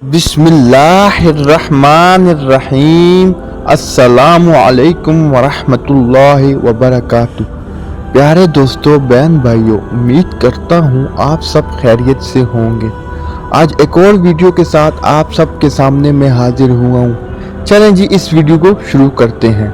बिस्मिल्लाहिर्रहमानिर्रहीम। अस्सलामु अलैकुम वरहमतुल्लाहि वबरकातुह। प्यारे दोस्तों, बहन भाइयों, उम्मीद करता हूँ आप सब खैरियत से होंगे। आज एक और वीडियो के साथ आप सब के सामने मैं हाजिर हुआ हूँ। चलें जी, इस वीडियो को शुरू करते हैं।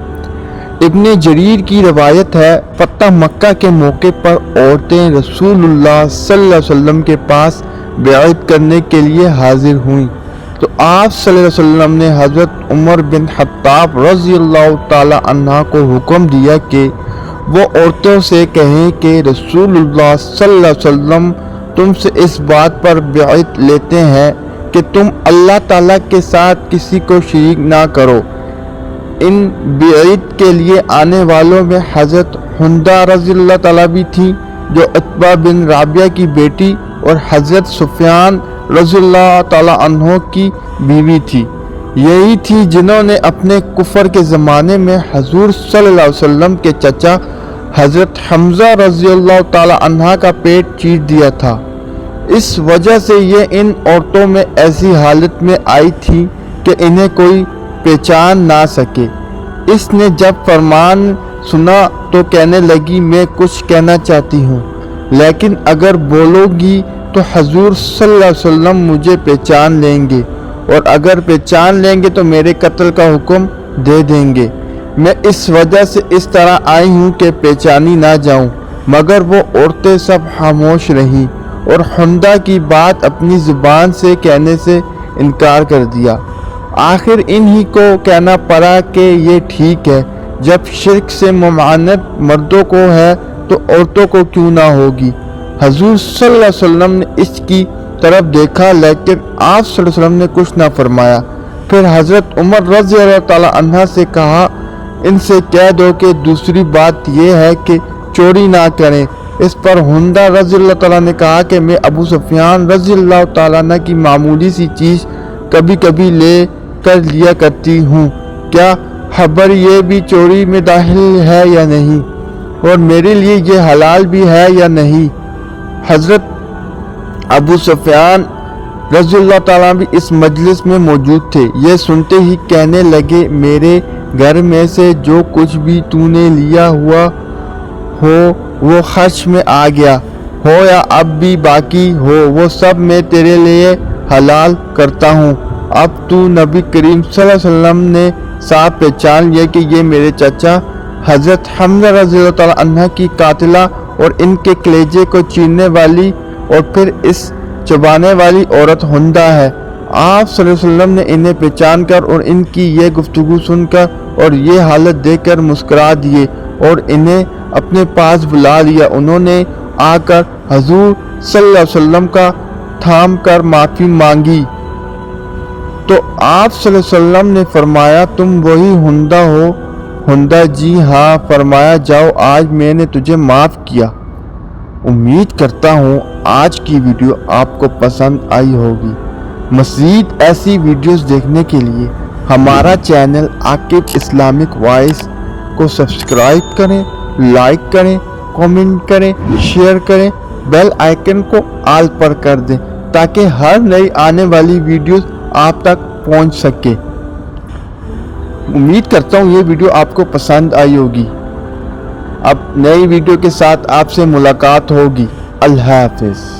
इब्ने जरीर की रवायत है, फतह मक्का के मौके पर औरतें रसूलुल्लाह सल्लल्लाहु अलैहि वसल्लम के पास बैअत करने के लिए हाजिर हुईं तो आप सल्लल्लाहु अलैहि वसल्लम ने हज़रत उमर बिन खत्ताब रज़ियल्लाहु ताला अन्हा को हुक्म दिया कि वो औरतों से कहें कि रसूलुल्लाह सल्लल्लाहु अलैहि वसल्लम तुमसे इस बात पर बैअत लेते हैं कि तुम अल्लाह ताला के साथ किसी को शरीक ना करो। इन बैअत के लिए आने वालों में हज़रत हुंदा रज़ियल्लाहु ताला भी थी, जो उत्बा बिन राबिया की बेटी और हज़रत सुफियान रज़ियल्लाहु ताला अन्हो की बीवी थी। यही थी जिन्होंने अपने कुफर के ज़माने में हजूर सल्लल्लाहु अलैहि वसल्लम के चचा हज़रत हमज़ा रज़ियल्लाहु ताला अन्हा का पेट चीर दिया था। इस वजह से ये इन औरतों में ऐसी हालत में आई थी कि इन्हें कोई पहचान ना सके। इसने जब फरमान सुना तो कहने लगी, मैं कुछ कहना चाहती हूँ, लेकिन अगर बोलोगी तो हजूर सल्लल्लाहु अलैहि वसल्लम मुझे पहचान लेंगे, और अगर पहचान लेंगे तो मेरे कत्ल का हुक्म दे देंगे। मैं इस वजह से इस तरह आई हूँ कि पहचानी ना जाऊँ। मगर वो औरतें सब खामोश रहीं और हुंदा की बात अपनी ज़ुबान से कहने से इनकार कर दिया। आखिर इन्हीं को कहना पड़ा कि ये ठीक है, जब शिर्क से मुमानत मर्दों को है तो औरतों को क्यों ना होगी। हजूर सल्लल्लाहु अलैहि वसल्लम ने इसकी तरफ देखा, लेकिन आप सल्लल्लाहु अलैहि वसल्लम ने कुछ ना फरमाया। फिर हज़रत उमर रज़ियल्लाहु ताला अन्हा से कहा, इनसे कह दो कि दूसरी बात यह है कि चोरी ना करें। इस पर हुंदा रज़ियल्लाहु ताला ने कहा कि मैं अबू सुफियान रज़ियल्लाहु ताला अन्हु की मामूली सी चीज़ कभी कभी ले कर लिया करती हूँ, क्या खबर ये भी चोरी में दाखिल है या नहीं, और मेरे लिए ये हलाल भी है या नहीं। हज़रत अबू सुफियान रज़ियल्लाहु ताला भी इस मजलिस में मौजूद थे। ये सुनते ही कहने लगे, मेरे घर में से जो कुछ भी तूने लिया हुआ हो वो खर्च में आ गया हो या अब भी बाकी हो, वो सब मैं तेरे लिए हलाल करता हूँ। अब तू नबी करीम सल्लल्लाहु अलैहि वसल्लम ने साफ पहचान लिया कि ये मेरे चाचा हज़रत हमज़ा रज़ियल्लाहु ताला अन्हा की कातिला और इनके कलेजे को चीरने वाली और फिर इस चबाने वाली औरत हुंदा है। आप सल्लल्लाहु अलैहि वसल्लम ने इन्हें पहचान कर और इनकी ये गुफ्तगू सुनकर और ये हालत देखकर मुस्कुरा दिए और इन्हें अपने पास बुला लिया। उन्होंने आकर हजूर सल्लल्लाहु अलैहि वसल्लम का थाम कर माफ़ी मांगी तो आप सल्लल्लाहु अलैहि वसल्लम ने फरमाया, तुम वही हुंदा हो। हुंदा, जी हाँ। फरमाया, जाओ, आज मैंने तुझे माफ़ किया। उम्मीद करता हूँ आज की वीडियो आपको पसंद आई होगी। मज़ीद ऐसी वीडियोस देखने के लिए हमारा चैनल आकिब इस्लामिक वॉइस को सब्सक्राइब करें, लाइक करें, कमेंट करें, शेयर करें, बेल आइकन को ऑल पर कर दें ताकि हर नई आने वाली वीडियोस आप तक पहुंच सके। उम्मीद करता हूँ ये वीडियो आपको पसंद आई होगी। अब नई वीडियो के साथ आपसे मुलाकात होगी। अल्लाह हाफ़िज़।